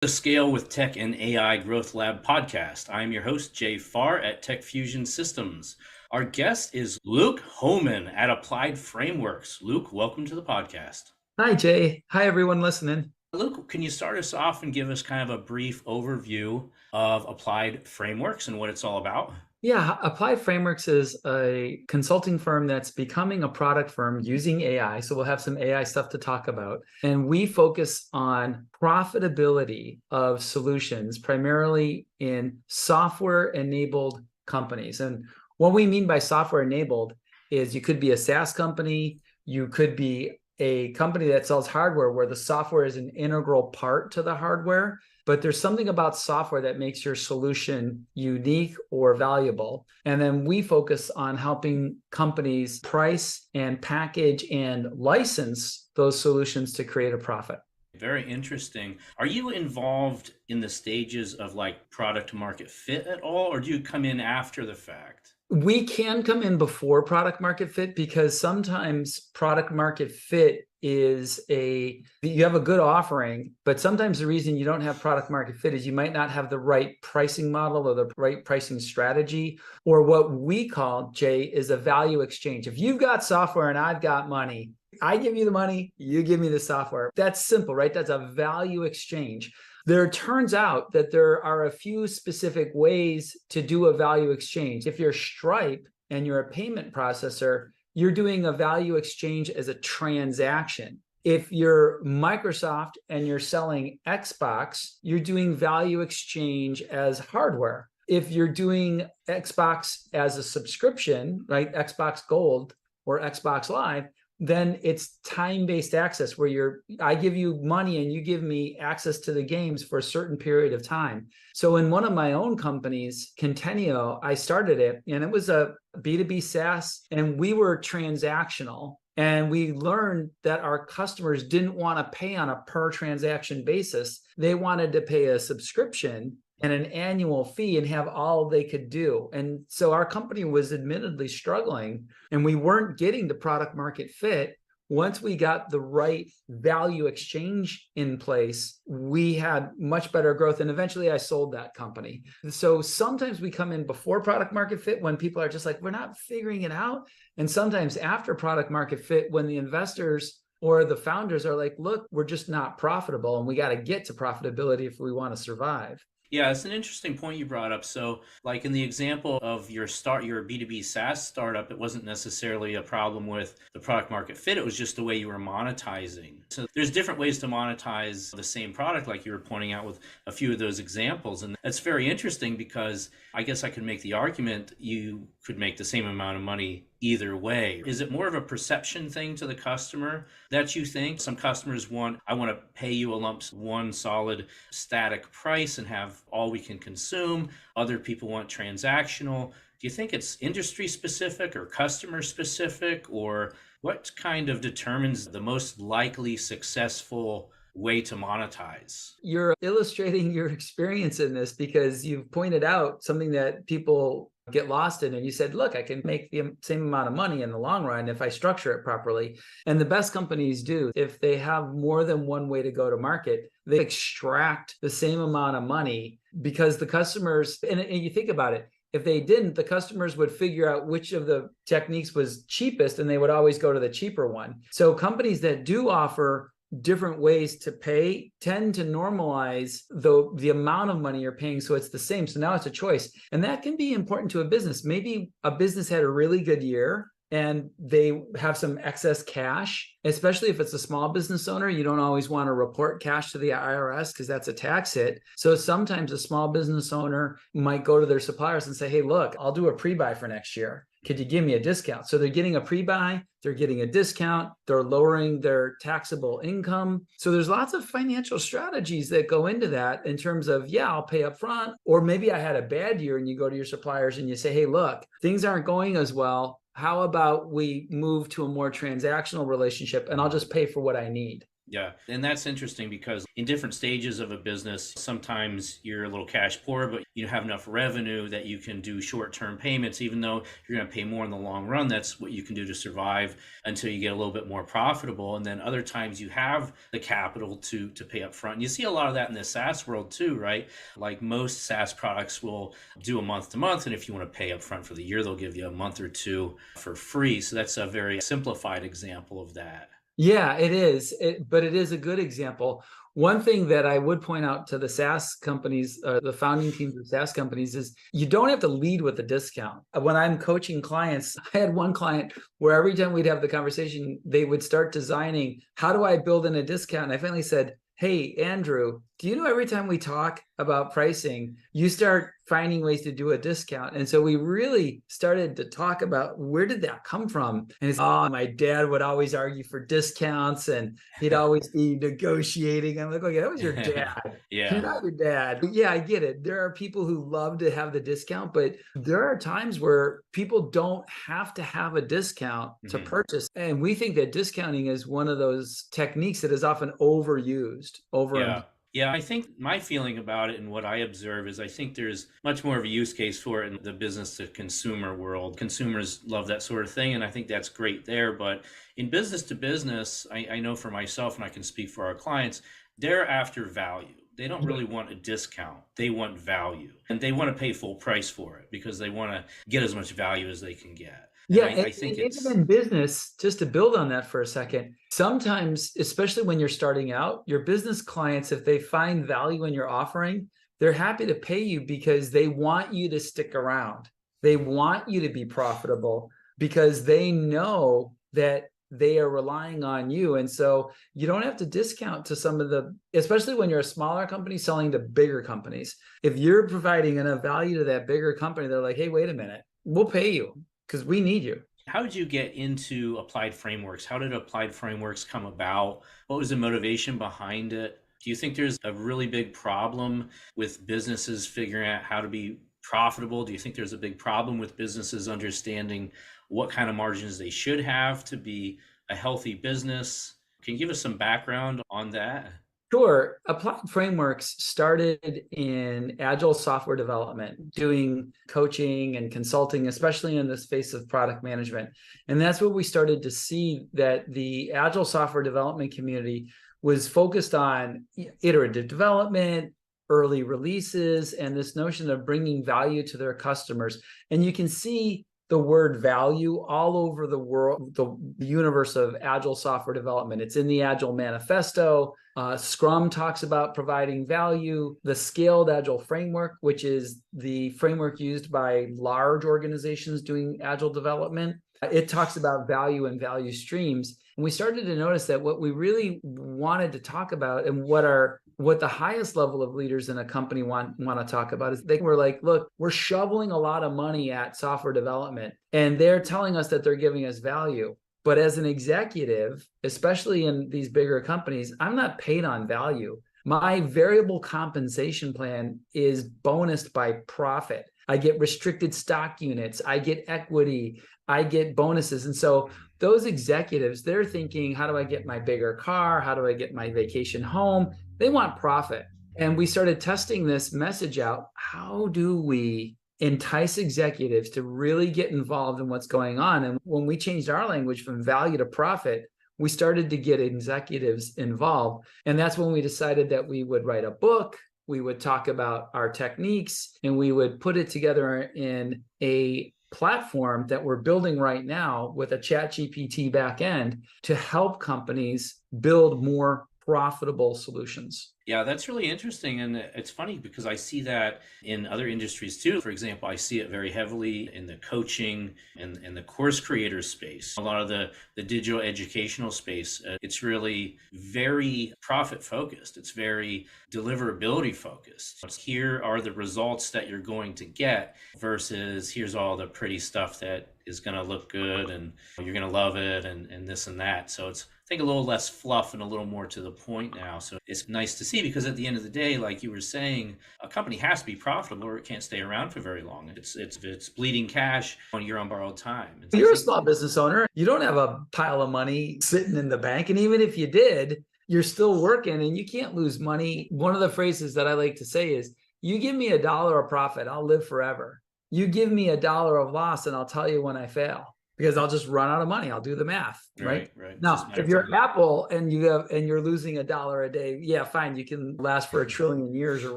The Scale with Tech and AI Growth Lab podcast. I am your host, Jay Farr at Tech Fusion Systems. Our guest is Luke Hohmann at Applied Frameworks. Luke, welcome to the podcast. Hi, Jay. Hi, everyone listening. Luke, can you start us off and give us kind of a brief overview of Applied Frameworks and what it's all about? Yeah, Applied Frameworks is a consulting firm that's becoming a product firm using AI. So we'll have some AI stuff to talk about. And we focus on profitability of solutions, primarily in software-enabled companies. And what we mean by software-enabled is you could be a SaaS company, you could be a company that sells hardware where the software is an integral part to the hardware. But there's something about software that makes your solution unique or valuable. And then we focus on helping companies price and package and license those solutions to create a profit. Very interesting. Are you involved in the stages of like product market fit at all, or do you come in after the fact? We can come in before product market fit because sometimes product market fit is you have a good offering, but sometimes the reason you don't have product market fit is you might not have the right pricing model or the right pricing strategy, or what we call, Jay, is a value exchange. If you've got software and I've got money, I give you the money, you give me the software. That's simple, right? That's a value exchange. There turns out that there are a few specific ways to do a value exchange. If you're Stripe and you're a payment processor, you're doing a value exchange as a transaction. If you're Microsoft and you're selling Xbox, you're doing value exchange as hardware. If you're doing Xbox as a subscription, right, Xbox Gold or Xbox Live, then it's time-based access where I give you money and you give me access to the games for a certain period of time. So in one of my own companies, Contenio, I started it and it was a B2B SaaS and we were transactional. And we learned that our customers didn't want to pay on a per transaction basis. They wanted to pay a subscription and an annual fee and have all they could do. And so our company was admittedly struggling and we weren't getting the product market fit. Once we got the right value exchange in place, we had much better growth. And eventually I sold that company. So sometimes we come in before product market fit when people are just like, we're not figuring it out. And sometimes after product market fit, when the investors or the founders are like, look, we're just not profitable and we got to get to profitability if we want to survive. Yeah, it's an interesting point you brought up. So, like in the example of your B2B SaaS startup, it wasn't necessarily a problem with the product market fit. It was just the way you were monetizing. So there's different ways to monetize the same product, like you were pointing out with a few of those examples. And that's very interesting because I guess I could make the argument you could make the same amount of money either way. Is it more of a perception thing to the customer that you think some customers I want to pay you a one solid static price and have all we can consume. Other people want transactional. Do you think it's industry specific or customer specific, or what kind of determines the most likely successful way to monetize? You're illustrating your experience in this because you've pointed out something that people get lost in. And you said, look, I can make the same amount of money in the long run if I structure it properly. And the best companies do. If they have more than one way to go to market, they extract the same amount of money because the customers, and you think about it, if they didn't, the customers would figure out which of the techniques was cheapest and they would always go to the cheaper one. So companies that do offer different ways to pay tend to normalize the amount of money you're paying so it's the same. So now it's a choice. And that can be important to a business. Maybe a business had a really good year and they have some excess cash, especially if it's a small business owner. You don't always want to report cash to the IRS because that's a tax hit. So sometimes a small business owner might go to their suppliers and say, hey, look, I'll do a pre-buy for next year. Could you give me a discount? So they're getting a pre-buy, they're getting a discount, they're lowering their taxable income. So there's lots of financial strategies that go into that in terms of, yeah, I'll pay up front. Or maybe I had a bad year and you go to your suppliers and you say, hey, look, things aren't going as well. How about we move to a more transactional relationship and I'll just pay for what I need? Yeah. And that's interesting because in different stages of a business, sometimes you're a little cash poor, but you have enough revenue that you can do short term payments, even though you're going to pay more in the long run. That's what you can do to survive until you get a little bit more profitable. And then other times you have the capital to pay up front. And you see a lot of that in the SaaS world too, right? Like most SaaS products will do a month to month. And if you want to pay up front for the year, they'll give you a month or two for free. So that's a very simplified example of that. Yeah, it is. But it is a good example. One thing that I would point out to the SaaS companies, the founding teams of SaaS companies, is you don't have to lead with a discount. When I'm coaching clients, I had one client where every time we'd have the conversation, they would start designing, how do I build in a discount? And I finally said, hey, Andrew, do you know every time we talk about pricing, you start finding ways to do a discount? And so we really started to talk about, where did that come from? And it's, oh, my dad would always argue for discounts and he'd always be negotiating. I'm like, okay, that was your dad. You're Yeah. not your dad. But yeah, I get it. There are people who love to have the discount, but there are times where people don't have to have a discount to Mhm. purchase. And we think that discounting is one of those techniques that is often overused, over. Yeah. Yeah, I think my feeling about it and what I observe is I think there's much more of a use case for it in the business to consumer world. Consumers love that sort of thing, and I think that's great there. But in business to business, I know for myself, and I can speak for our clients, they're after value. They don't really want a discount. They want value, and they want to pay full price for it because they want to get as much value as they can get. And Yeah, I think and even it's, in business, just to build on that for a second, sometimes, especially when you're starting out, your business clients, if they find value in your offering, they're happy to pay you because they want you to stick around. They want you to be profitable because they know that they are relying on you. And so you don't have to discount to some of the, especially when you're a smaller company selling to bigger companies. If you're providing enough value to that bigger company, they're like, hey, wait a minute, we'll pay you because we need you. how did you get into applied frameworks? How did applied frameworks come about? What was the motivation behind it? Do you think there's a really big problem with businesses figuring out how to be profitable? Do you think there's a big problem with businesses understanding what kind of margins they should have to be a healthy business? Can you give us some background on that? Sure. Applied Frameworks started in agile software development, doing coaching and consulting, especially in the space of product management. And that's what we started to see, that the agile software development community was focused on iterative development, early releases, and this notion of bringing value to their customers. And you can see the word value all over the world, the universe of agile software development. It's in the Agile Manifesto. Scrum talks about providing value. The Scaled Agile Framework, which is the framework used by large organizations doing agile development, it talks about value and value streams. And we started to notice that what we really wanted to talk about, and what the highest level of leaders in a company want to talk about, is they were like, look, we're shoveling a lot of money at software development and they're telling us that they're giving us value. But as an executive, especially in these bigger companies, I'm not paid on value. My variable compensation plan is bonused by profit. I get restricted stock units, I get equity, I get bonuses. And so those executives, they're thinking, how do I get my bigger car? How do I get my vacation home? They want profit. And we started testing this message out. How do we entice executives to really get involved in what's going on? And when we changed our language from value to profit, we started to get executives involved. And that's when we decided that we would write a book, we would talk about our techniques, and we would put it together in a platform that we're building right now with a ChatGPT backend to help companies build more profitable solutions. Yeah, that's really interesting. And it's funny because I see that in other industries too. For example, I see it very heavily in the coaching and the course creator space. A lot of the digital educational space, it's really very profit focused. It's very deliverability focused. Here are the results that you're going to get versus here's all the pretty stuff that is going to look good and you're going to love it and this and that. So it's, I think, a little less fluff and a little more to the point now. So it's nice to see, because at the end of the day, like you were saying, a company has to be profitable or it can't stay around for very long. It's bleeding cash on your own borrowed time. And I You're a think, small business owner. You don't have a pile of money sitting in the bank. And even if you did, you're still working and you can't lose money. One of the phrases that I like to say is, you give me $1 of profit, I'll live forever. You give me $1 of loss and I'll tell you when I fail, because I'll just run out of money. I'll do the math, right? Right. Just a Now, matter if of you're time. Apple and you're losing $1 a day, yeah, fine, you can last for 1,000,000,000,000 years or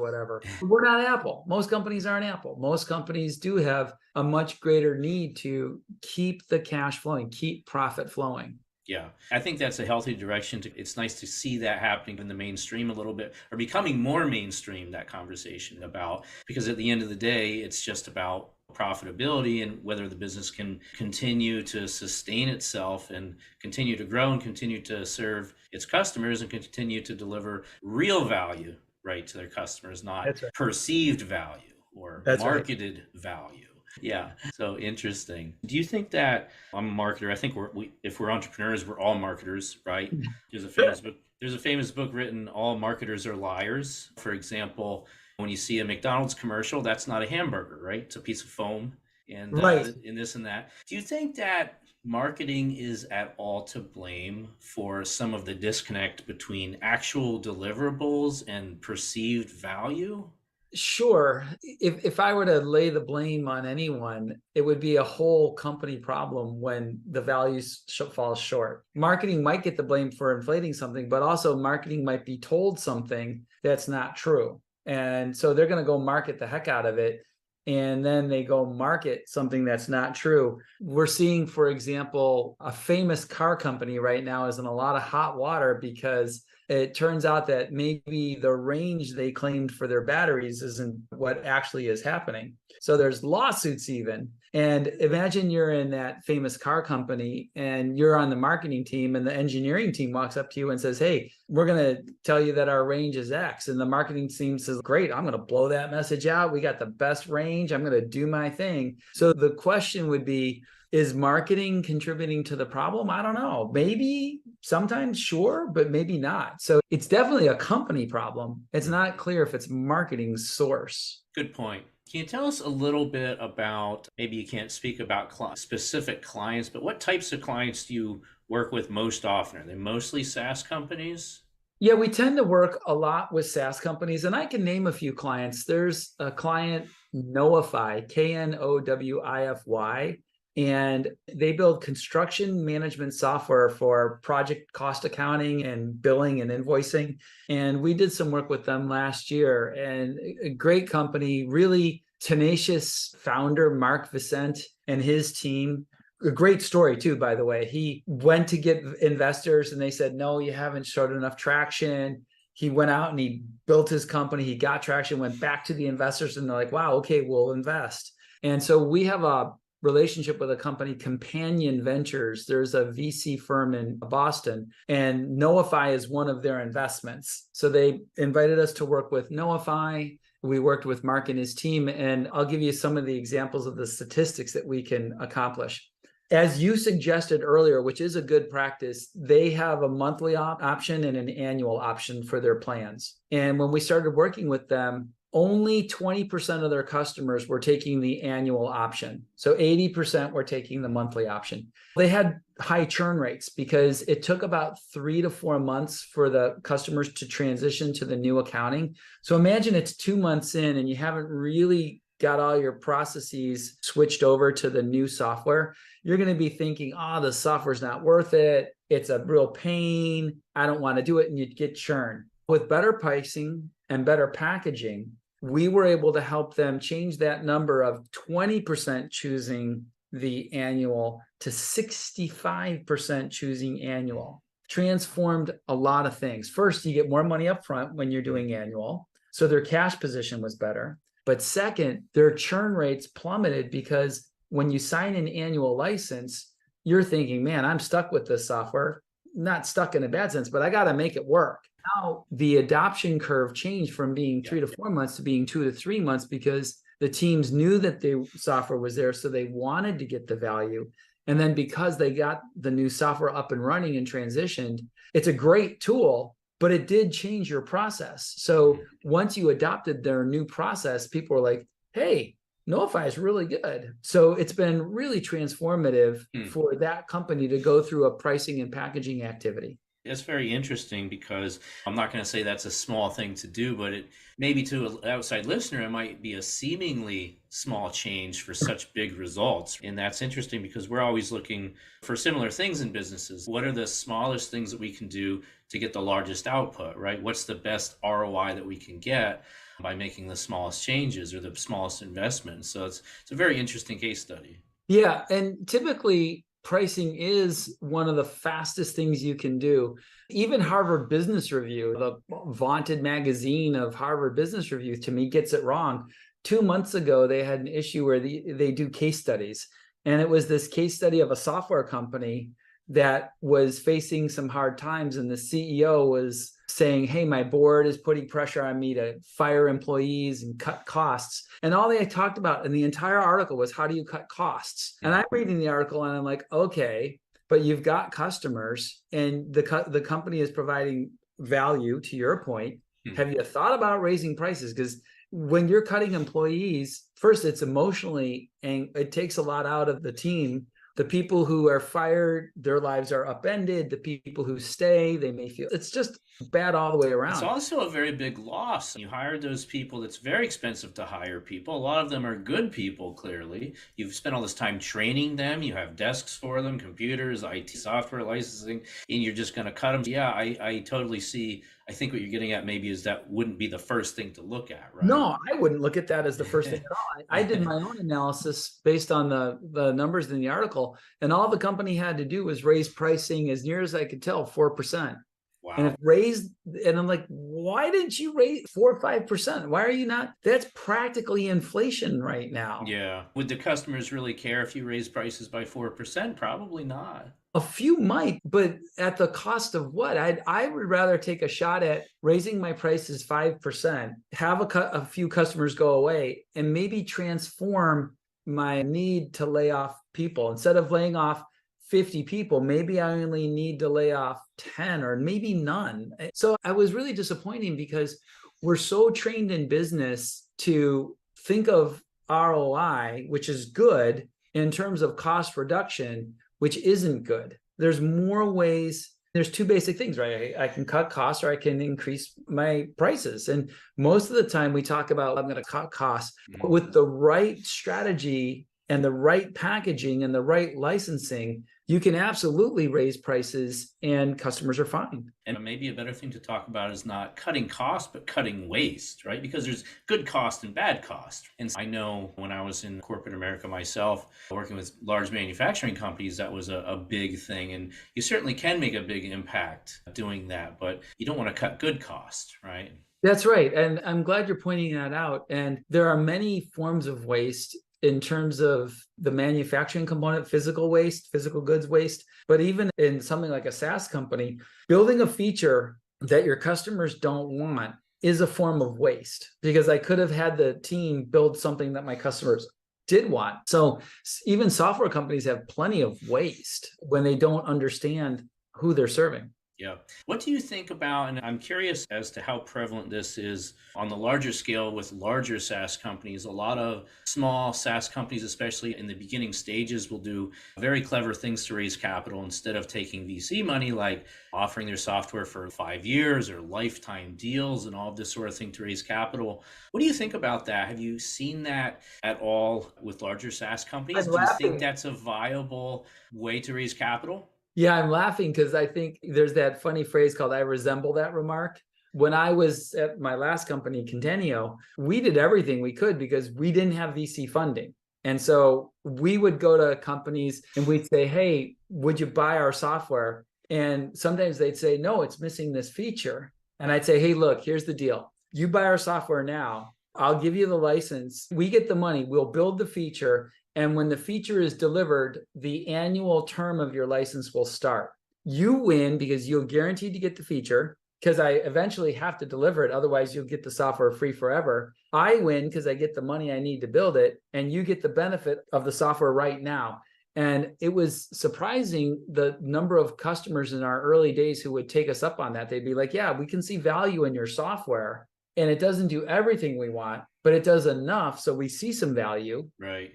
whatever. But we're not Apple. Most companies aren't Apple. Most companies do have a much greater need to keep the cash flowing, keep profit flowing. Yeah, I think that's a healthy direction. It's nice to see that happening in the mainstream a little bit, or becoming more mainstream, that conversation about, because at the end of the day, it's just about profitability and whether the business can continue to sustain itself and continue to grow and continue to serve its customers and continue to deliver real value, right, to their customers, not That's right. perceived value or That's right. marketed value. Yeah, so interesting. Do you think that, I'm a marketer? I think if we're entrepreneurs, we're all marketers, right? There's a famous book. There's a famous book written, "All marketers are liars." For example, when you see a McDonald's commercial, that's not a hamburger, right? It's a piece of foam, and Right. in this and that. Do you think that marketing is at all to blame for some of the disconnect between actual deliverables and perceived value? Sure. If I were to lay the blame on anyone, it would be a whole company problem when the values falls short. Marketing might get the blame for inflating something, but also marketing might be told something that's not true. And so they're going to go market the heck out of it. And then they go market something that's not true. We're seeing, for example, a famous car company right now is in a lot of hot water because it turns out that maybe the range they claimed for their batteries isn't what actually is happening. So there's lawsuits even. And imagine you're in that famous car company and you're on the marketing team, and the engineering team walks up to you and says, "Hey, we're going to tell you that our range is X." And the marketing team says, "Great, I'm going to blow that message out. We got the best range. I'm going to do my thing." So the question would be, is marketing contributing to the problem? I don't know. Maybe sometimes, sure, but maybe not. So it's definitely a company problem. It's not clear if it's marketing's source. Good point. Can you tell us a little bit about, maybe you can't speak about specific clients, but what types of clients do you work with most often? Are they mostly SaaS companies? Yeah, we tend to work a lot with SaaS companies, and I can name a few clients. There's a client, Knowify, Knowify, and they build construction management software for project cost accounting and billing and invoicing. And we did some work with them last year, and a great company, really tenacious founder, Mark Vicent, and his team. A great story too, by the way. He went to get investors and they said, "No, you haven't showed enough traction." He went out and he built his company. He got traction, went back to the investors, and they're like, "Wow, okay, we'll invest." And so we have a relationship with a company, Companion Ventures. There's a VC firm in Boston, and Knowify is one of their investments. So they invited us to work with Knowify. We worked with Mark and his team, and I'll give you some of the examples of the statistics that we can accomplish. As you suggested earlier, which is a good practice, they have a monthly option and an annual option for their plans. And when we started working with them, only 20% of their customers were taking the annual option. So 80% were taking the monthly option. They had high churn rates because it took about 3 to 4 months for the customers to transition to the new accounting. So imagine it's 2 months in and you haven't really got all your processes switched over to the new software. You're going to be thinking, "Oh, the software's not worth it. It's a real pain. I don't want to do it." And you'd get churn. With better pricing and better packaging, we were able to help them change that number of 20% choosing the annual to 65% choosing annual. Transformed a lot of things. First, you get more money up front when you're doing annual. So their cash position was better. But second, their churn rates plummeted because when you sign an annual license, you're thinking, "Man, I'm stuck with this software." Not stuck in a bad sense, but I got to make it work. Now the adoption curve changed from being 3 to 4 months to being 2 to 3 months because the teams knew that the software was there, so they wanted to get the value. And then because they got the new software up and running and transitioned, it's a great tool, but it did change your process. So once you adopted their new process, people were like, "Hey, Knowify is really good." So it's been really transformative for that company to go through a pricing and packaging activity. It's very interesting because I'm not going to say that's a small thing to do, but it maybe to an outside listener, it might be a seemingly small change for such big results. And that's interesting because we're always looking for similar things in businesses. What are the smallest things that we can do to get the largest output, right? What's the best ROI that we can get by making the smallest changes or the smallest investments? So it's a very interesting case study. Yeah, and typically pricing is one of the fastest things you can do. Even Harvard Business Review, the vaunted magazine of Harvard Business Review, to me gets it wrong. 2 months ago, they had an issue where they do case studies, and it was this case study of a software company that was facing some hard times, and the CEO was saying, hey, my board is putting pressure on me to fire employees and cut costs. And all they talked about in the entire article was, how do you cut costs? And I'm reading the article and I'm like, okay, but you've got customers and the company is providing value, to your point. Have you thought about raising prices? Because when you're cutting employees, first, it's emotionally, and it takes a lot out of the team. The people who are fired, their lives are upended. The people who stay, they may feel it's just bad all the way around. It's also a very big loss. You hire those people, it's very expensive to hire people. A lot of them are good people, clearly. You've spent all this time training them. You have desks for them, computers, IT software licensing, and you're just going to cut them. Yeah, I totally see. I think what you're getting at maybe is that wouldn't be the first thing to look at, right? No, I wouldn't look at that as the first thing at all. I did my own analysis based on the numbers in the article, and all the company had to do was raise pricing, as near as I could tell, 4%. Wow. And it raised, and I'm like, why didn't you raise 4 or 5%? Why are you not? That's practically inflation right now. Yeah. Would the customers really care if you raise prices by 4%? Probably not. A few might, but at the cost of what? I would rather take a shot at raising my prices 5%, have a few customers go away, and maybe transform my need to lay off people. Instead of laying off 50 people, maybe I only need to lay off 10 or maybe none. So I was really disappointing because we're so trained in business to think of ROI, which is good, in terms of cost reduction, which isn't good. There's more ways. There's two basic things, right? I can cut costs or I can increase my prices. And most of the time we talk about, I'm going to cut costs. But with the right strategy and the right packaging and the right licensing, you can absolutely raise prices and customers are fine. And maybe a better thing to talk about is not cutting cost, but cutting waste, right? Because there's good cost and bad cost. And I know when I was in corporate America myself, working with large manufacturing companies, that was a big thing. And you certainly can make a big impact doing that, but you don't want to cut good cost, right? That's right. And I'm glad you're pointing that out. And there are many forms of waste in terms of the manufacturing component, physical waste, physical goods waste. But even in something like a SaaS company, building a feature that your customers don't want is a form of waste, because I could have had the team build something that my customers did want. So even software companies have plenty of waste when they don't understand who they're serving. Yeah. What do you think about, and I'm curious as to how prevalent this is on the larger scale with larger SaaS companies. A lot of small SaaS companies, especially in the beginning stages, will do very clever things to raise capital instead of taking VC money, like offering their software for 5 years or lifetime deals and all of this sort of thing to raise capital. What do you think about that? Have you seen that at all with larger SaaS companies? Do you think that's a viable way to raise capital? Yeah, I'm laughing because I think there's that funny phrase called "I resemble that remark." When I was at my last company, Contenio, we did everything we could because we didn't have VC funding. And so we would go to companies and we'd say, hey, would you buy our software? And sometimes they'd say, no, it's missing this feature. And I'd say, hey, look, here's the deal. You buy our software now. I'll give you the license. We get the money. We'll build the feature. And when the feature is delivered, the annual term of your license will start. You win because you're guaranteed to get the feature, because I eventually have to deliver it. Otherwise, you'll get the software free forever. I win because I get the money I need to build it, and you get the benefit of the software right now. And it was surprising the number of customers in our early days who would take us up on that. They'd be like, yeah, we can see value in your software. And it doesn't do everything we want, but it does enough so we see some value. Right.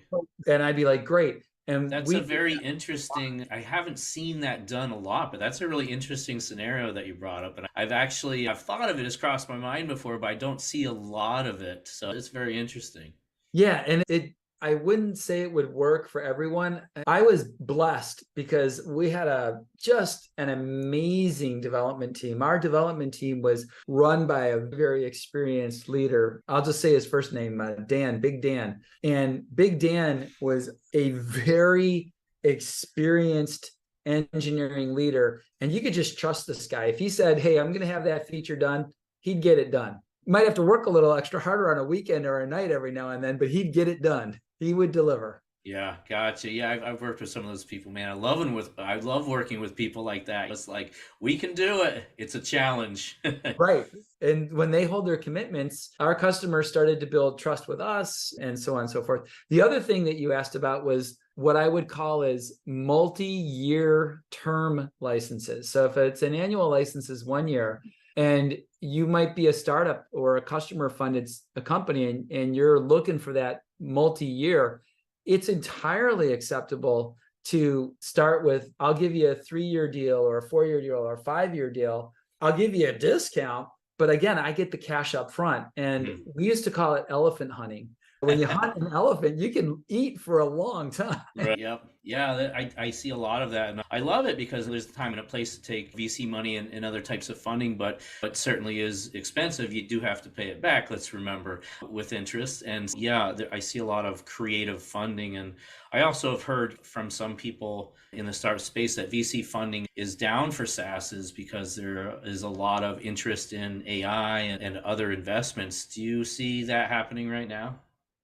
And I'd be like, great. And That's a we did very interesting. I haven't seen that done a lot, but that's a really interesting scenario that you brought up. And I've thought of it, has crossed my mind before, but I don't see a lot of it. So it's very interesting. Yeah, and I wouldn't say it would work for everyone. I was blessed because we had just an amazing development team. Our development team was run by a very experienced leader. I'll just say his first name, Dan, Big Dan. And Big Dan was a very experienced engineering leader, and you could just trust this guy. If he said, "Hey, I'm going to have that feature done," he'd get it done. Might have to work a little extra harder on a weekend or a night every now and then, but he'd get it done. He would deliver. Yeah, gotcha. Yeah, I've worked with some of those people, man. I love working with people like that. It's like we can do it. It's a challenge. Right. And when they hold their commitments, our customers started to build trust with us and so on and so forth. The other thing that you asked about was what I would call is multi-year term licenses. So if it's an annual license is 1 year, and you might be a startup or a customer funded a company, and you're looking for that multi-year, it's entirely acceptable to start with, I'll give you a 3-year deal or a 4-year deal or a 5-year deal. I'll give you a discount, but again, I get the cash up front. And we used to call it elephant hunting. When you hunt an elephant, you can eat for a long time. Right. Yep. Yeah, I see a lot of that. And I love it because there's a time and a place to take VC money and other types of funding, but certainly is expensive. You do have to pay it back, let's remember, with interest. And yeah, I see a lot of creative funding. And I also have heard from some people in the startup space that VC funding is down for SaaSes because there is a lot of interest in AI and other investments. Do you see that happening right now?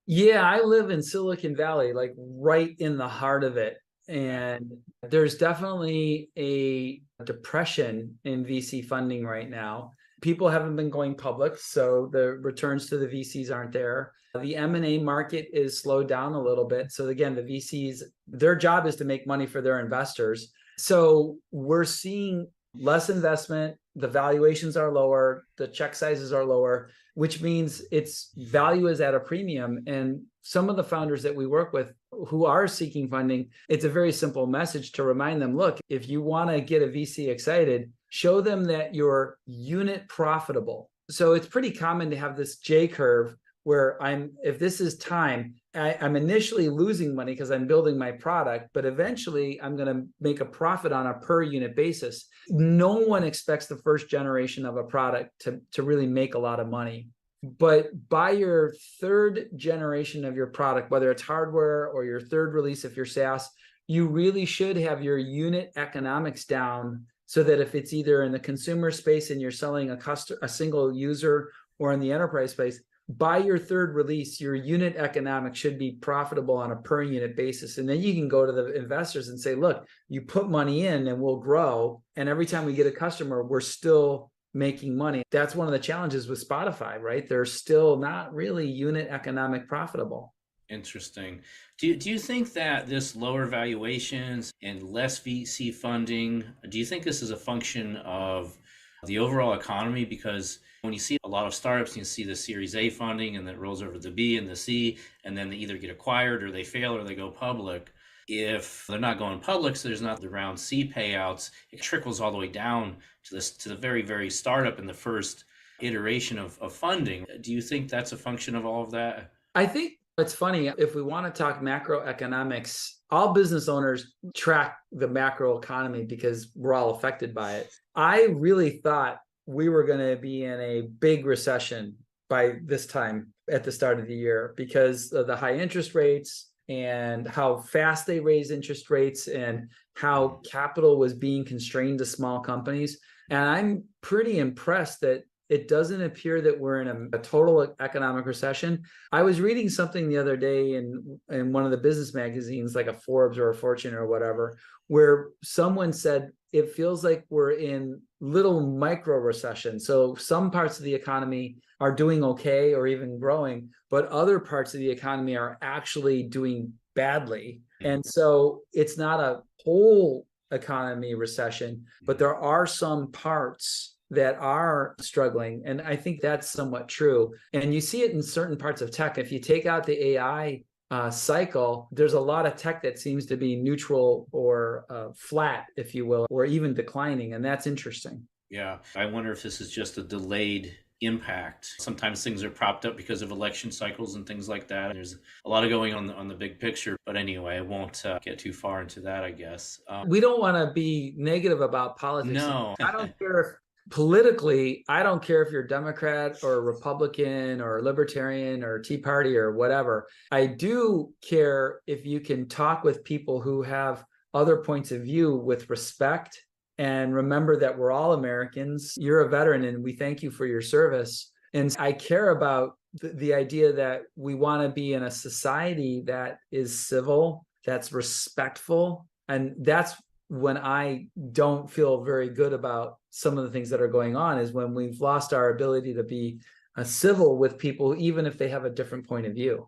Yeah, I live in Silicon Valley, like right in the heart of it. And there's definitely a depression in VC funding right now. People haven't been going public, so the returns to the VCs aren't there. The M&A market is slowed down a little bit. So again, the VCs, their job is to make money for their investors. So we're seeing less investment, the valuations are lower, the check sizes are lower, which means its value is at a premium. And some of the founders that we work with who are seeking funding, it's a very simple message to remind them, look, if you want to get a VC excited, show them that you're unit profitable. So it's pretty common to have this J curve where if this is time, I'm initially losing money because I'm building my product, but eventually I'm going to make a profit on a per unit basis. No one expects the first generation of a product to really make a lot of money. But by your third generation of your product, whether it's hardware or your third release if you're SaaS, you really should have your unit economics down so that if it's either in the consumer space and you're selling a single user or in the enterprise space, by your third release, your unit economics should be profitable on a per unit basis. And then you can go to the investors and say, look, you put money in and we'll grow. And every time we get a customer, we're still making money. That's one of the challenges with Spotify, right? They're still not really unit economic profitable. Interesting. Do you think that this lower valuations and less VC funding, do you think this is a function of the overall economy? Because when you see a lot of startups, you see the Series A funding and then it rolls over to the B and the C, and then they either get acquired or they fail or they go public. If they're not going public, so there's not the round C payouts, it trickles all the way down to the very, very startup in the first iteration of funding. Do you think that's a function of all of that? I think it's funny. If we want to talk macroeconomics, all business owners track the macro economy because we're all affected by it. I really thought we were going to be in a big recession by this time at the start of the year because of the high interest rates and how fast they raise interest rates and how capital was being constrained to small companies. And I'm pretty impressed that it doesn't appear that we're in a total economic recession. I was reading something the other day in one of the business magazines, like a Forbes or a Fortune or whatever, where someone said it feels like we're in little micro recession. So some parts of the economy are doing okay or even growing, but other parts of the economy are actually doing badly. And so it's not a whole economy recession, but there are some parts that are struggling. And I think that's somewhat true. And you see it in certain parts of tech. If you take out the AI cycle, there's a lot of tech that seems to be neutral or flat, if you will, or even declining. And that's interesting. Yeah. I wonder if this is just a delayed impact. Sometimes things are propped up because of election cycles and things like that. There's a lot of going on the big picture. But anyway, I won't get too far into that, I guess. We don't want to be negative about politics. No. I don't care if politically, I don't care if you're Democrat or Republican or Libertarian or Tea Party or whatever. I do care if you can talk with people who have other points of view with respect and remember that we're all Americans. You're a veteran and we thank you for your service. And I care about the idea that we want to be in a society that is civil, that's respectful. And that's when I don't feel very good about some of the things that are going on, is when we've lost our ability to be civil with people, even if they have a different point of view.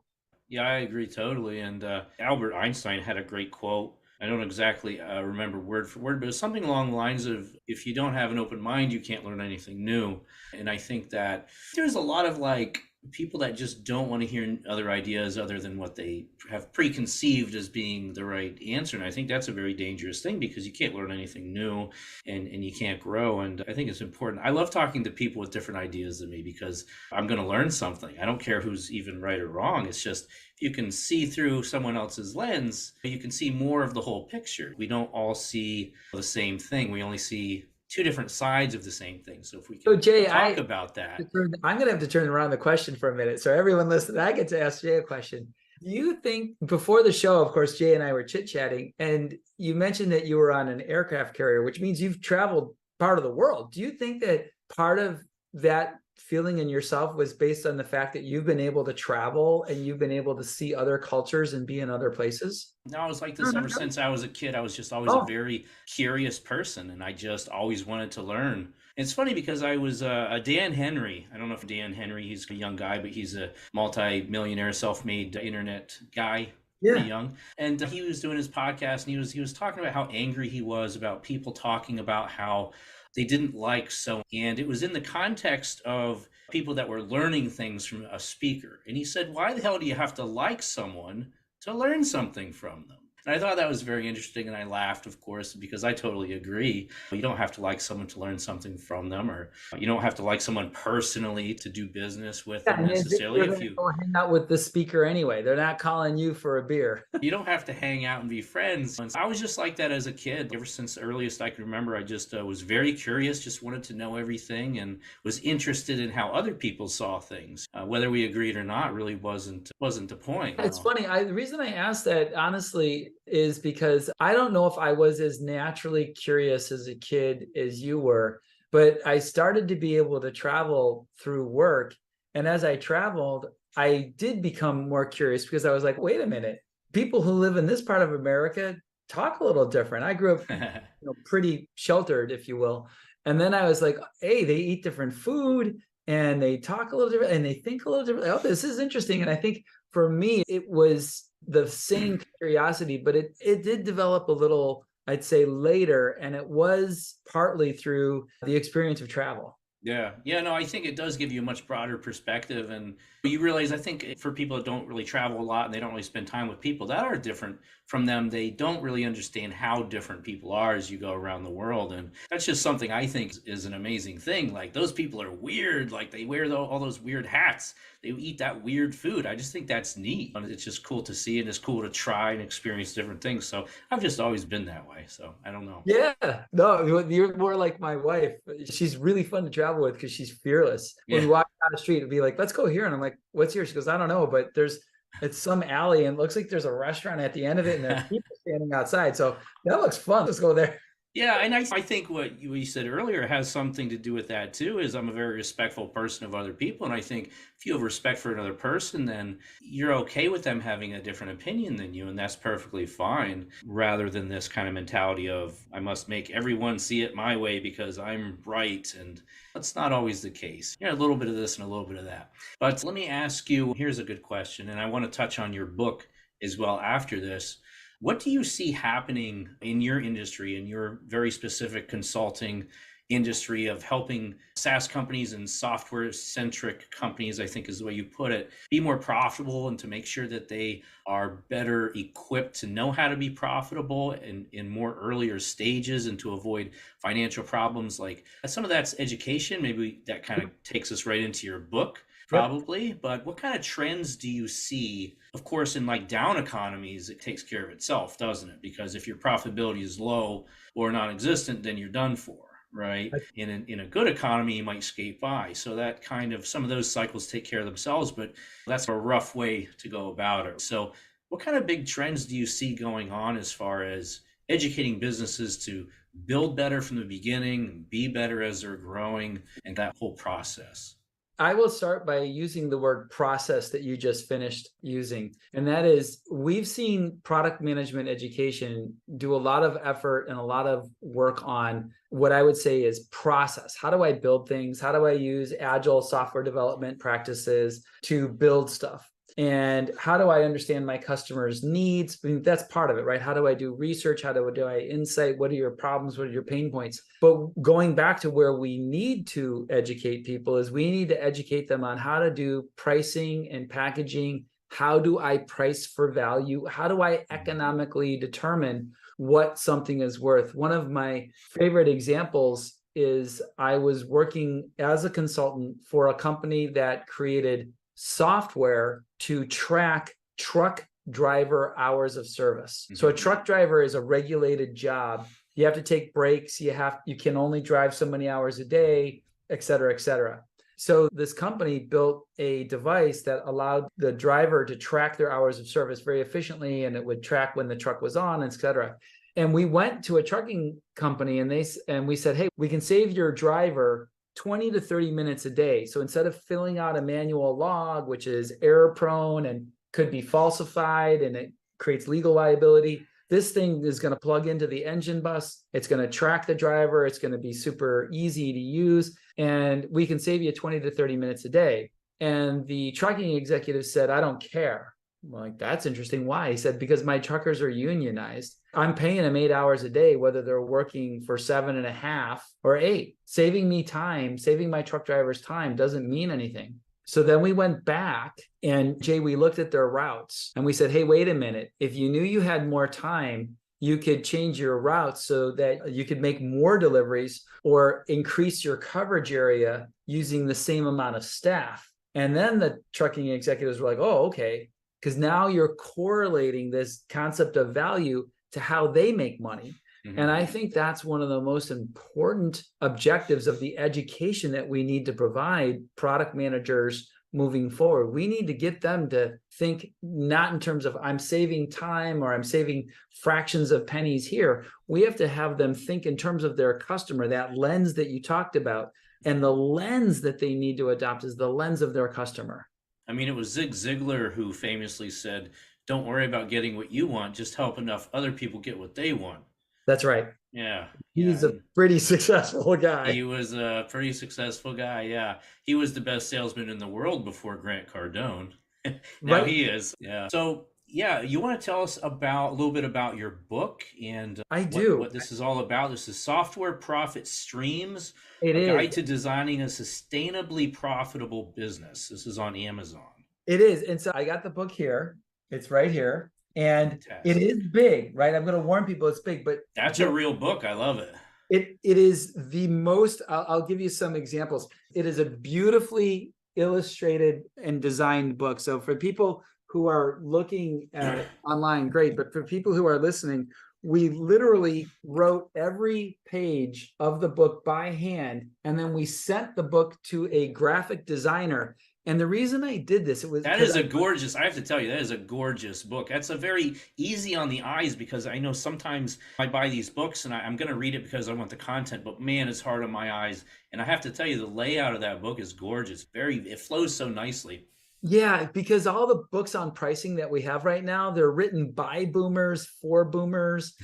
Yeah, I agree totally. And Albert Einstein had a great quote. I don't exactly remember word for word, but it's something along the lines of, if you don't have an open mind, you can't learn anything new. And I think that there's a lot of like people that just don't want to hear other ideas other than what they have preconceived as being the right answer. And I think that's a very dangerous thing, because you can't learn anything new, and you can't grow. And I think it's important. I love talking to people with different ideas than me, because I'm going to learn something. I don't care who's even right or wrong. It's just, if you can see through someone else's lens, you can see more of the whole picture. We don't all see the same thing. We only see two different sides of the same thing. So if we can Jay, talk about that. I'm going to have to turn around the question for a minute. So everyone listening, I get to ask Jay a question. Do you think, before the show, of course, Jay and I were chit-chatting, and you mentioned that you were on an aircraft carrier, which means you've traveled part of the world. Do you think that part of that feeling in yourself was based on the fact that you've been able to travel and you've been able to see other cultures and be in other places? No, I was like this ever since I was a kid. I was just always a very curious person, and I just always wanted to learn. It's funny because I was a Dan Henry. I don't know if Dan Henry, he's a young guy, but he's a multi-millionaire, self-made internet guy. Pretty young. And he was doing his podcast, and he was talking about how angry he was about people talking about how they didn't like so. And it was in the context of people that were learning things from a speaker. And he said, why the hell do you have to like someone to learn something from them? And I thought that was very interesting, and I laughed, of course, because I totally agree. You don't have to like someone to learn something from them, or you don't have to like someone personally to do business with them necessarily. If you go hang out with the speaker anyway, they're not calling you for a beer. You don't have to hang out and be friends. I was just like that as a kid. Ever since the earliest I can remember, I just was very curious, just wanted to know everything, and was interested in how other people saw things. Whether we agreed or not really wasn't the point. It's funny. The reason I asked that, honestly, is because I don't know if I was as naturally curious as a kid as you were, but I started to be able to travel through work. And as I traveled, I did become more curious, because I was like, wait a minute, people who live in this part of America talk a little different. I grew up pretty sheltered, if you will. And then I was like, hey, they eat different food and they talk a little different and they think a little different. Oh, this is interesting. And I think for me, it was the same curiosity, but it did develop a little, I'd say, later. And it was partly through the experience of travel. Yeah. No, I think it does give you a much broader perspective. And you realize, I think for people that don't really travel a lot and they don't really spend time with people that are different from them, they don't really understand how different people are as you go around the world. And that's just something I think is an amazing thing. Like, those people are weird. Like, they wear all those weird hats. They eat that weird food. I just think that's neat. It's just cool to see, and it's cool to try and experience different things. So I've just always been that way. So I don't know. Yeah, no, you're more like my wife. She's really fun to travel with because she's fearless. When we walk down the street, it'd be like, let's go here. And I'm like, what's here? She goes, I don't know, but it's some alley and it looks like there's a restaurant at the end of it and there are people standing outside. So that looks fun. Let's go there. Yeah, and I think what you said earlier has something to do with that too, is I'm a very respectful person of other people. And I think if you have respect for another person, then you're okay with them having a different opinion than you, and that's perfectly fine, rather than this kind of mentality of, I must make everyone see it my way because I'm right. And that's not always the case. A little bit of this and a little bit of that. But let me ask you, here's a good question, and I want to touch on your book as well after this. What do you see happening in your industry, in your very specific consulting industry of helping SaaS companies and software centric companies, I think is the way you put it, be more profitable and to make sure that they are better equipped to know how to be profitable in more earlier stages and to avoid financial problems. Like some of that's education. Maybe that kind of takes us right into your book. Yep. Probably, but what kind of trends do you see? Of course, in like down economies, it takes care of itself, doesn't it? Because if your profitability is low or non-existent, then you're done for, right? In a good economy, you might skate by. So that kind of some of those cycles take care of themselves, but that's a rough way to go about it. So, what kind of big trends do you see going on as far as educating businesses to build better from the beginning, be better as they're growing, and that whole process? I will start by using the word process that you just finished using. And that is, we've seen product management education do a lot of effort and a lot of work on what I would say is process. How do I build things? How do I use agile software development practices to build stuff? And how do I understand my customers' needs? I mean, that's part of it, right? How do I do research? How do I insight? What are your problems? What are your pain points? But going back to where we need to educate people is we need to educate them on how to do pricing and packaging. How do I price for value? How do I economically determine what something is worth? One of my favorite examples is I was working as a consultant for a company that created software to track truck driver hours of service. So a truck driver is a regulated job. You have to take breaks. You can only drive so many hours a day, et cetera, et cetera. So this company built a device that allowed the driver to track their hours of service very efficiently, and it would track when the truck was on, et cetera. And we went to a trucking company and we said, hey, we can save your driver 20 to 30 minutes a day. So instead of filling out a manual log, which is error prone and could be falsified and it creates legal liability, this thing is going to plug into the engine bus. It's going to track the driver. It's going to be super easy to use. And we can save you 20 to 30 minutes a day. And the trucking executive said, I don't care. I'm like, that's interesting. Why? He said, because my truckers are unionized. I'm paying them 8 hours a day, whether they're working for 7.5 or 8. Saving me time, saving my truck drivers time doesn't mean anything. So then we went back and Jay, we looked at their routes and we said, hey, wait a minute. If you knew you had more time, you could change your routes so that you could make more deliveries or increase your coverage area using the same amount of staff. And then the trucking executives were like, oh, okay. Because now you're correlating this concept of value to how they make money. And I think that's one of the most important objectives of the education that we need to provide product managers moving forward. We need to get them to think not in terms of I'm saving time or I'm saving fractions of pennies here. We have to have them think in terms of their customer, that lens that you talked about. And the lens that they need to adopt is the lens of their customer. I mean, it was Zig Ziglar who famously said, don't worry about getting what you want, just help enough other people get what they want. That's right. Yeah. He's a pretty successful guy. He was a pretty successful guy. Yeah. He was the best salesman in the world before Grant Cardone. Now he is. Yeah. So, yeah, you want to tell us a little bit about your book and what this is all about? This is Software Profit Streams, a guide to designing a sustainably profitable business. This is on Amazon. It is. And so I got the book here. It's right here. And it is big, right? I'm going to warn people it's big, but that's a real book. I love it. It is the most, I'll give you some examples. It is a beautifully illustrated and designed book. So for people who are looking at it online, great. But for people who are listening, we literally wrote every page of the book by hand. And then we sent the book to a graphic designer. And the reason I did this, that is a gorgeous, I have to tell you, that is a gorgeous book. That's a very easy on the eyes because I know sometimes I buy these books and I'm going to read it because I want the content, but man, it's hard on my eyes. And I have to tell you, the layout of that book is gorgeous. It flows so nicely. Yeah, because all the books on pricing that we have right now, they're written by boomers, for boomers.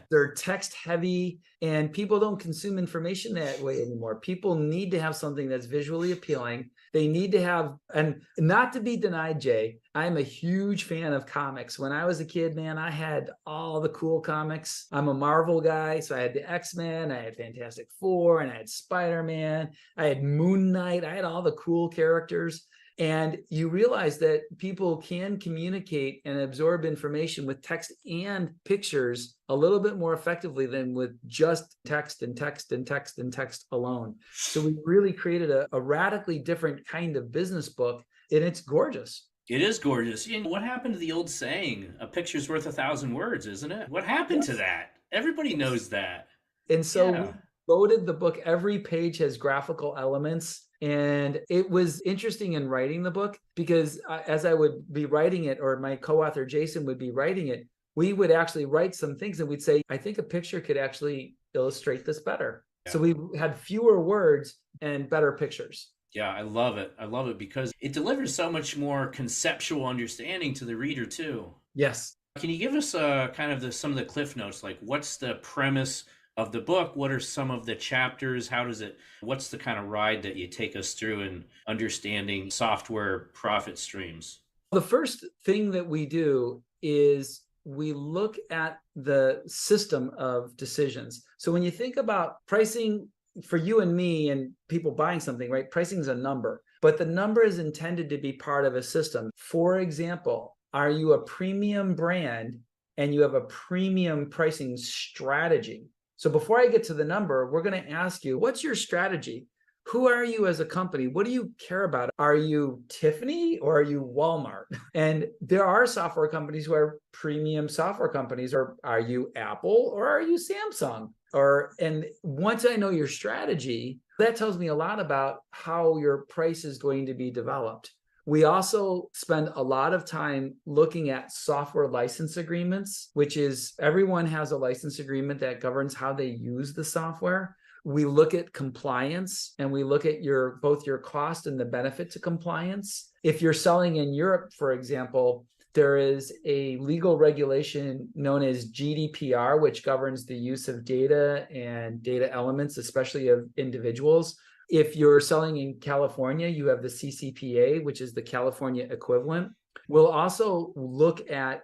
They're text heavy, and people don't consume information that way anymore. People need to have something that's visually appealing They need to have, and not to be denied, Jay, I'm a huge fan of comics. When I was a kid, man, I had all the cool comics. I'm a Marvel guy, so I had the X-Men, I had Fantastic Four, and I had Spider-Man, I had Moon Knight, I had all the cool characters. And you realize that people can communicate and absorb information with text and pictures a little bit more effectively than with just text and text and text and text alone. So we really created a radically different kind of business book, and it's gorgeous. It is gorgeous. And what happened to the old saying, a picture's worth 1,000 words, isn't it? What happened to that? Everybody knows that. And so Yeah. we loaded the book. Every page has graphical elements. And it was interesting in writing the book because as I would be writing it, or my co-author Jason would be writing it, we would actually write some things and we'd say, I think a picture could actually illustrate this better. Yeah. So we had fewer words and better pictures. Yeah, I love it. I love it because it delivers so much more conceptual understanding to the reader too. Yes. Can you give us kind of some of the cliff notes? Like, what's the premise of the book? What are some of the chapters? What's the kind of ride that you take us through in understanding software profit streams? The first thing that we do is we look at the system of decisions. So when you think about pricing for you and me and people buying something, right? Pricing is a number, but the number is intended to be part of a system. For example, are you a premium brand and you have a premium pricing strategy? So before I get to the number, we're going to ask you, what's your strategy? Who are you as a company? What do you care about? Are you Tiffany or are you Walmart? And there are software companies who are premium software companies. Or are you Apple or are you Samsung? And once I know your strategy, that tells me a lot about how your price is going to be developed. We also spend a lot of time looking at software license agreements, which is everyone has a license agreement that governs how they use the software. We look at compliance and we look at both your cost and the benefit to compliance. If you're selling in Europe, for example, there is a legal regulation known as GDPR, which governs the use of data and data elements, especially of individuals. If you're selling in California, you have the CCPA, which is the California equivalent. We'll also look at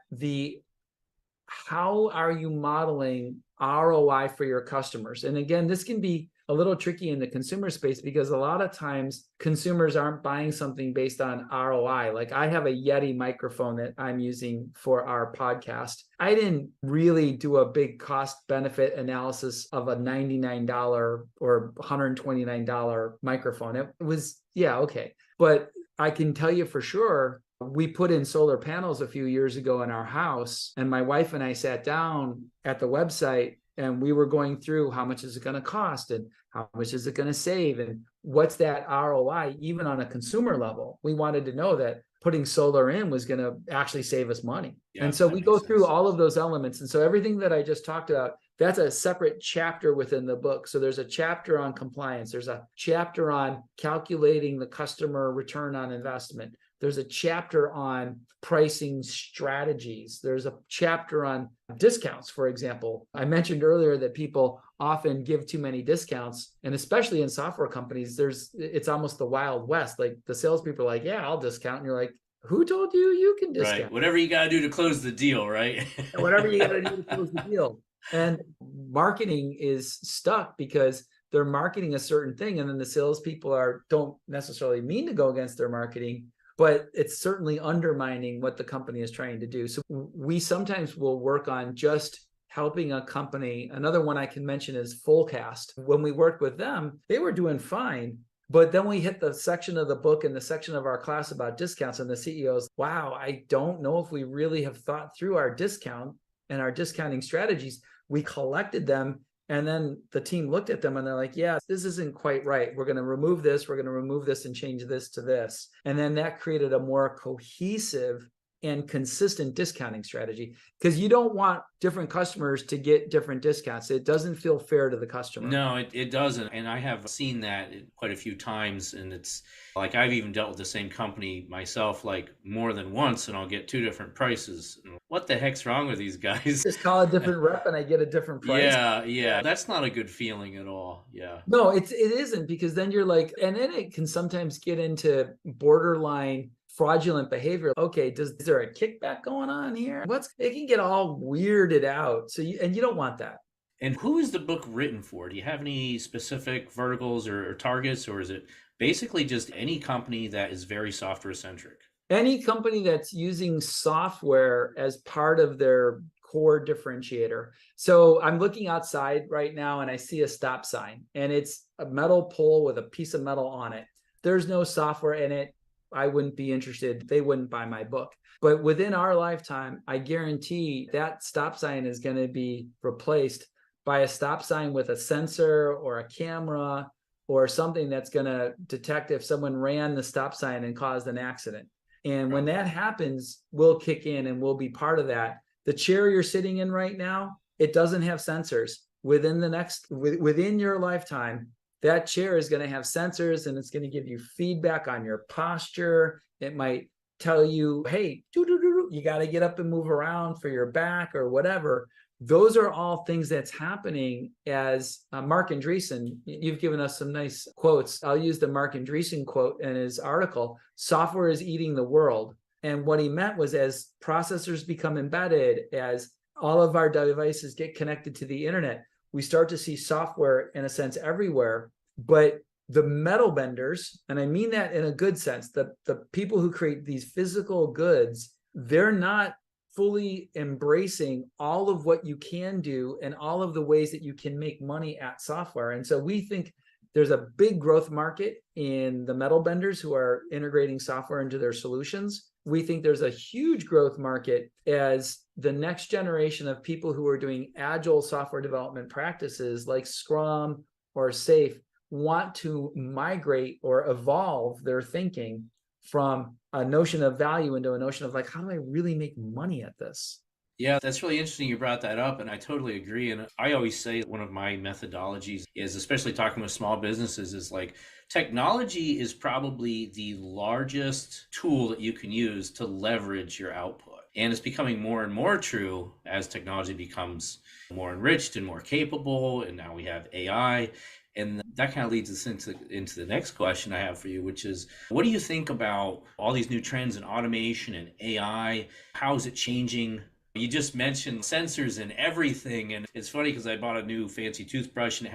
how are you modeling ROI for your customers? And again, this can be a little tricky in the consumer space because a lot of times consumers aren't buying something based on ROI. Like I have a Yeti microphone that I'm using for our podcast. I didn't really do a big cost benefit analysis of a $99 or $129 microphone. It was, yeah, okay. But I can tell you for sure, we put in solar panels a few years ago in our house, and my wife and I sat down at the website and we were going through how much is it going to cost and how much is it going to save and what's that ROI, even on a consumer level. We wanted to know that putting solar in was going to actually save us money. Yeah, and so we go through all of those elements. And so everything that I just talked about, that's a separate chapter within the book. So there's a chapter on compliance. There's a chapter on calculating the customer return on investment. There's a chapter on pricing strategies. There's a chapter on discounts, for example. I mentioned earlier that people often give too many discounts, and especially in software companies, it's almost the Wild West. Like the salespeople are like, yeah, I'll discount. And you're like, who told you can discount? Right. Whatever you got to do to close the deal, right? Whatever you got to do to close the deal. And marketing is stuck because they're marketing a certain thing, and then the salespeople don't necessarily mean to go against their marketing, but it's certainly undermining what the company is trying to do. So we sometimes will work on just helping a company. Another one I can mention is Fullcast. When we worked with them, they were doing fine. But then we hit the section of the book and the section of our class about discounts, and the CEOs, wow, I don't know if we really have thought through our discount and our discounting strategies. We collected them. And then the team looked at them and they're like, yeah, this isn't quite right. We're going to remove this. We're going to remove this and change this to this. And then that created a more cohesive and consistent discounting strategy, because you don't want different customers to get different discounts. It doesn't feel fair to the customer. No, it doesn't. And I have seen that quite a few times. And it's like I've even dealt with the same company myself, like more than once, and I'll get two different prices. What the heck's wrong with these guys? Just call a different rep and I get a different price. Yeah. That's not a good feeling at all. Yeah. No, it isn't, because then you're like, and then it can sometimes get into borderline fraudulent behavior. Okay, is there a kickback going on here? It can get all weirded out. So and you don't want that. And who is the book written for? Do you have any specific verticals or targets, or is it basically just any company that is very software centric? Any company that's using software as part of their core differentiator. So I'm looking outside right now and I see a stop sign, and it's a metal pole with a piece of metal on it. There's no software in it. I wouldn't be interested. They wouldn't buy my book. But within our lifetime, I guarantee that stop sign is going to be replaced by a stop sign with a sensor or a camera or something that's going to detect if someone ran the stop sign and caused an accident. And when that happens, we'll kick in and we'll be part of that. The chair you're sitting in right now, it doesn't have sensors. Within your lifetime, that chair is going to have sensors, and it's going to give you feedback on your posture. It might tell you, hey, you got to get up and move around for your back or whatever. Those are all things that's happening as Mark Andreessen, you've given us some nice quotes. I'll use the Mark Andreessen quote in his article, software is eating the world. And what he meant was, as processors become embedded, as all of our devices get connected to the internet, we start to see software in a sense everywhere. But the metal benders, and I mean that in a good sense, the people who create these physical goods, they're not fully embracing all of what you can do and all of the ways that you can make money at software. And so we think there's a big growth market in the metal benders who are integrating software into their solutions. We think there's a huge growth market as the next generation of people who are doing agile software development practices like Scrum or SAFe want to migrate or evolve their thinking from a notion of value into a notion of like, how do I really make money at this? Yeah, that's really interesting you brought that up, and I totally agree. And I always say one of my methodologies is, especially talking with small businesses, is like technology is probably the largest tool that you can use to leverage your output. And it's becoming more and more true as technology becomes more enriched and more capable. And now we have AI. And that kind of leads us into the next question I have for you, which is, what do you think about all these new trends in automation and AI? How is it changing? You just mentioned sensors and everything. And it's funny because I bought a new fancy toothbrush and it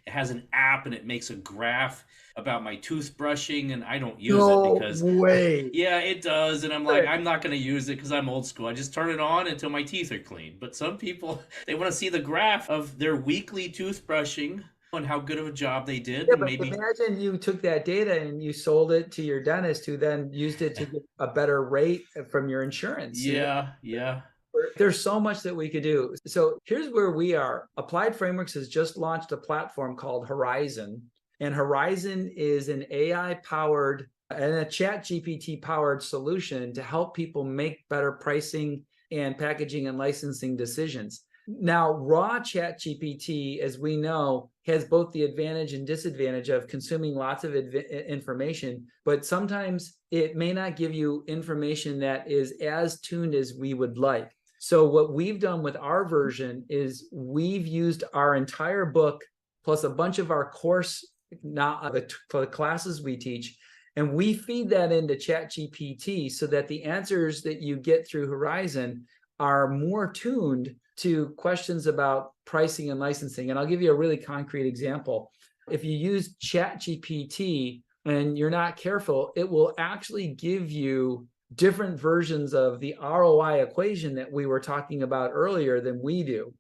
has an app and it makes a graph about my toothbrushing, and I don't use it because yeah, it does. And I'm like, I'm not going to use it because I'm old school. I just turn it on until my teeth are clean. But some people, they want to see the graph of their weekly toothbrushing and how good of a job they did. Yeah, and but maybe imagine you took that data and you sold it to your dentist, who then used it to get a better rate from your insurance. Yeah. There's so much that we could do. So here's where we are. Applied Frameworks has just launched a platform called Horizon. And Horizon is an AI powered and a chat GPT powered solution to help people make better pricing and packaging and licensing decisions. Now, raw chat GPT, as we know, has both the advantage and disadvantage of consuming lots of information, but sometimes it may not give you information that is as tuned as we would like. So what we've done with our version is we've used our entire book plus a bunch of our course for the classes we teach, and we feed that into ChatGPT so that the answers that you get through Horizon are more tuned to questions about pricing and licensing. And I'll give you a really concrete example. If you use ChatGPT and you're not careful, it will actually give you different versions of the ROI equation that we were talking about earlier than we do.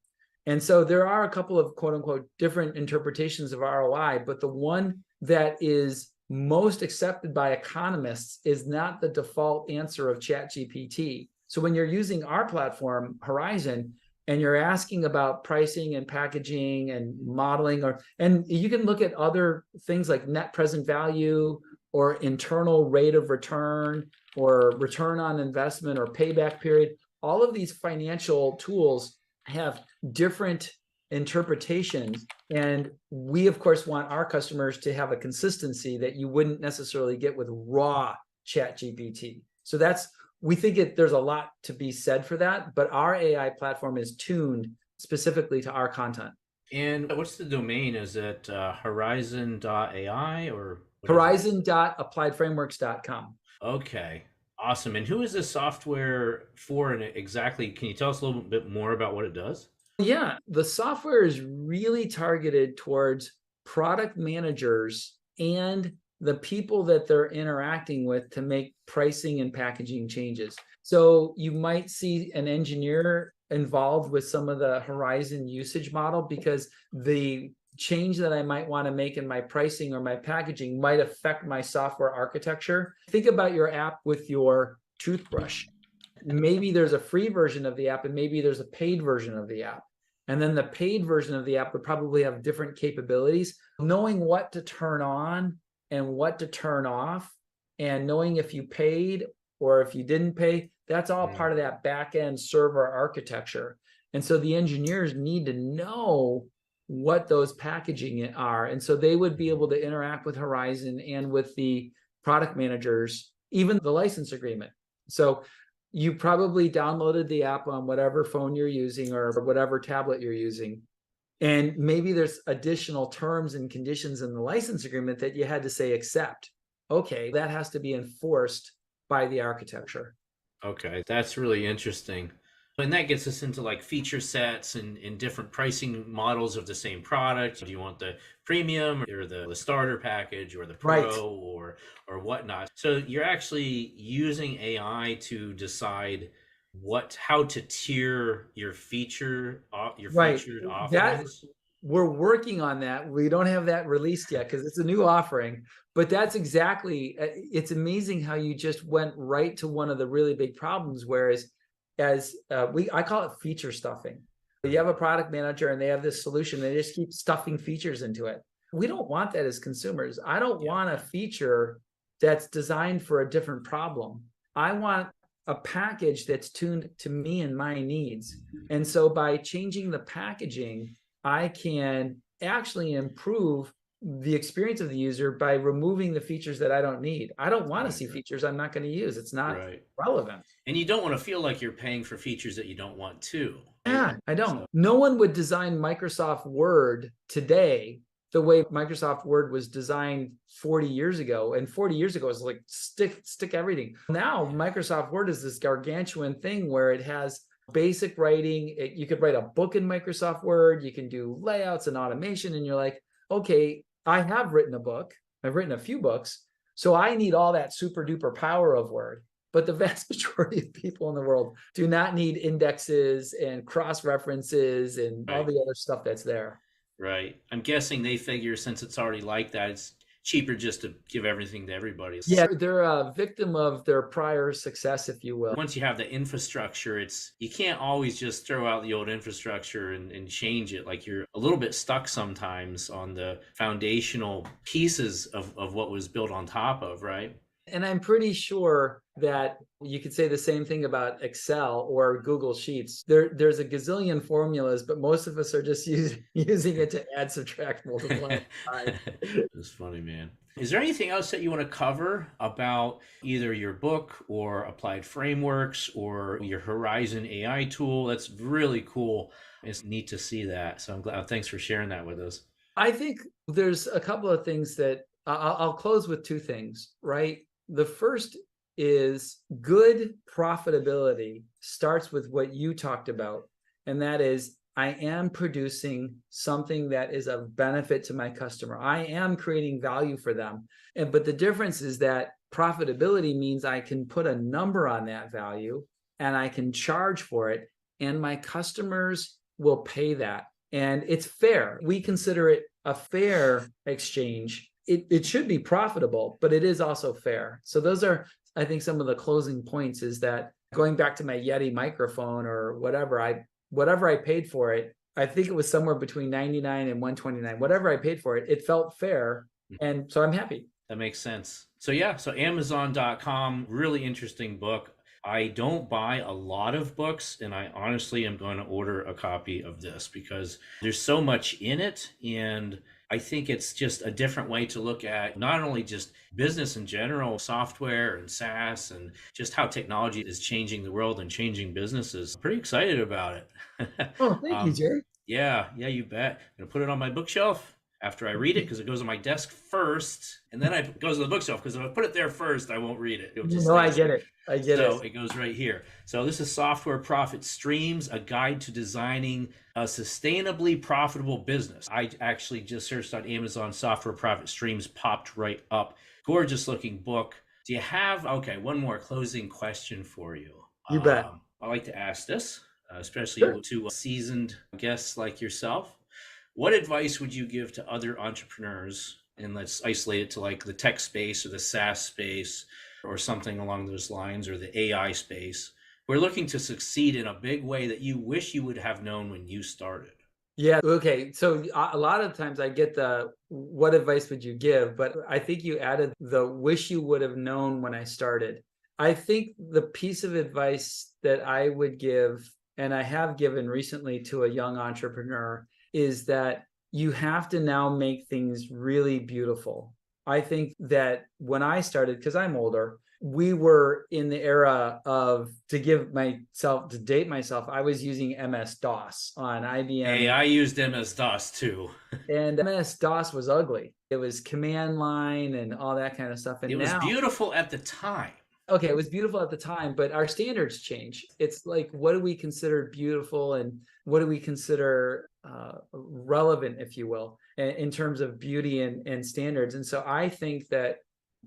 And so there are a couple of quote unquote different interpretations of ROI, but the one that is most accepted by economists is not the default answer of ChatGPT. So when you're using our platform, Horizon, and you're asking about pricing and packaging and modeling, and you can look at other things like net present value or internal rate of return or return on investment or payback period. All of these financial tools have different interpretations. And we, of course, want our customers to have a consistency that you wouldn't necessarily get with raw ChatGPT. So we think there's a lot to be said for that, but our AI platform is tuned specifically to our content. And what's the domain? Is it horizon.ai or what is it? Horizon.appliedframeworks.com. Okay, awesome. And who is this software for? And exactly, can you tell us a little bit more about what it does? Yeah, the software is really targeted towards product managers and the people that they're interacting with to make pricing and packaging changes. So you might see an engineer involved with some of the Horizon usage model because the change that I might want to make in my pricing or my packaging might affect my software architecture. Think about your app with your toothbrush. Maybe there's a free version of the app and maybe there's a paid version of the app. And then the paid version of the app would probably have different capabilities. Knowing what to turn on and what to turn off, and knowing if you paid or if you didn't pay, that's all part of that back-end server architecture. And so the engineers need to know what those packaging are. And so they would be able to interact with Horizon and with the product managers, even the license agreement. So you probably downloaded the app on whatever phone you're using or whatever tablet you're using. And maybe there's additional terms and conditions in the license agreement that you had to say accept. Okay, that has to be enforced by the architecture. Okay, that's really interesting. And that gets us into like feature sets and different pricing models of the same product. Do you want the premium or the starter package or the pro Right. or whatnot? So you're actually using AI to decide how to tier your featured Right. That offerings. we're working on that. We don't have that released yet because it's a new offering, but that's exactly, it's amazing how you just went right to one of the really big problems, whereas I call it feature stuffing. You have a product manager and they have this solution, they just keep stuffing features into it. We don't want that as consumers. I don't want a feature that's designed for a different problem. I want a package that's tuned to me and my needs. And so by changing the packaging, I can actually improve the experience of the user by removing the features that I don't need. I don't want to see features I'm not going to use. It's not relevant. And you don't want to feel like you're paying for features that you don't want to. Yeah, I don't. No one would design Microsoft Word today the way Microsoft Word was designed 40 years ago. And 40 years ago, it was like stick everything. Now, Microsoft Word is this gargantuan thing where it has basic writing. You could write a book in Microsoft Word. You can do layouts and automation. And you're like, okay, I have written a book. I've written a few books. So I need all that super duper power of Word. But the vast majority of people in the world do not need indexes and cross references and all the other stuff that's there. Right. I'm guessing they figure since it's already like that, it's cheaper just to give everything to everybody. Yeah, they're a victim of their prior success, if you will. Once you have the infrastructure, you can't always just throw out the old infrastructure and change it. Like you're a little bit stuck sometimes on the foundational pieces of what was built on top of, right? And I'm pretty sure that you could say the same thing about Excel or Google Sheets. There's a gazillion formulas, but most of us are just using it to add, subtract, multiply. It's funny, man. Is there anything else that you want to cover about either your book or Applied Frameworks or your Horizon AI tool? That's really cool. It's neat to see that. So I'm glad. Thanks for sharing that with us. I think there's a couple of things that I'll close with two things, right? The first is good profitability starts with what you talked about, and that is I am producing something that is of benefit to my customer. I am creating value for them. But the difference is that profitability means I can put a number on that value and I can charge for it, and my customers will pay that. And it's fair. We consider it a fair exchange. It should be profitable, but it is also fair. So those are, I think, some of the closing points is that going back to my Yeti microphone or whatever I paid for it, I think it was somewhere between 99 and 129. Whatever I paid for it, it felt fair. And so I'm happy. That makes sense. So yeah, so Amazon.com, really interesting book. I don't buy a lot of books, and I honestly am going to order a copy of this because there's so much in it. And I think it's just a different way to look at not only just business in general, software and SaaS, and just how technology is changing the world and changing businesses. Pretty excited about it. Oh, thank you, um, Jerry. yeah, you bet. I'm gonna put it on my bookshelf after I read it because it goes on my desk first, and then it goes on the bookshelf because if I put it there first, I won't read it. It'll just No, stay I there. get it. I get it. So it goes right here. So this is Software Profit Streams, a guide to designing a sustainably profitable business. I actually just searched on Amazon Software Profit Streams, popped right up. Gorgeous looking book. Do you have, okay, one more closing question for you. You bet. I like to ask this, especially Sure. to seasoned guests like yourself. What advice would you give to other entrepreneurs? And let's isolate it to like the tech space or the SaaS space or something along those lines, or the AI space. We're looking to succeed in a big way that you wish you would have known when you started. Yeah. Okay. So a lot of times I get the what advice would you give? But I think you added the wish you would have known when I started. I think the piece of advice that I would give, and I have given recently to a young entrepreneur, is that you have to now make things really beautiful. I think that when I started, because I'm older, we were in the era of, to date myself, I was using MS-DOS on Hey, IBM, I used MS-DOS too. and MS-DOS was ugly. It was command line and all that kind of stuff. It And was now, beautiful at the time. okay, it was beautiful at the time, but our standards change. It's like, what do we consider beautiful and what do we consider relevant, if you will, in terms of beauty and standards? And so I think that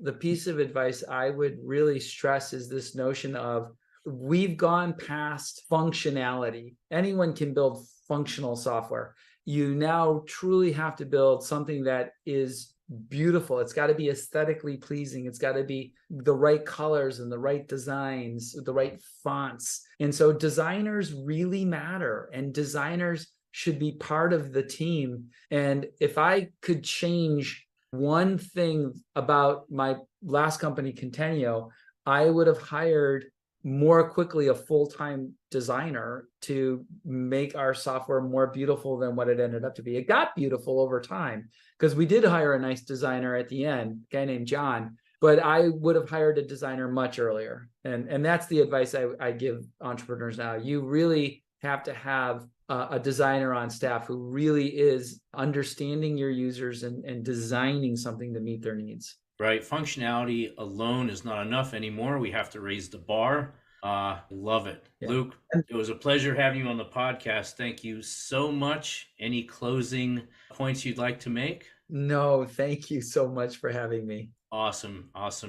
the piece of advice I would really stress is this notion of, we've gone past functionality. Anyone can build functional software. You now truly have to build something that is beautiful. It's got to be aesthetically pleasing. It's got to be the right colors and the right designs, the right fonts. And so designers really matter, and designers should be part of the team. And if I could change one thing about my last company, Contenio, I would have hired more quickly a full-time designer to make our software more beautiful than what it ended up to be. It got beautiful over time because we did hire a nice designer at the end, a guy named John, but I would have hired a designer much earlier. And that's the advice I give entrepreneurs now. You really have to have a designer on staff who really is understanding your users and designing something to meet their needs. Right? Functionality alone is not enough anymore. We have to raise the bar. Love it. Yeah. Luke, it was a pleasure having you on the podcast. Thank you so much. Any closing points you'd like to make? No, thank you so much for having me. Awesome. Awesome.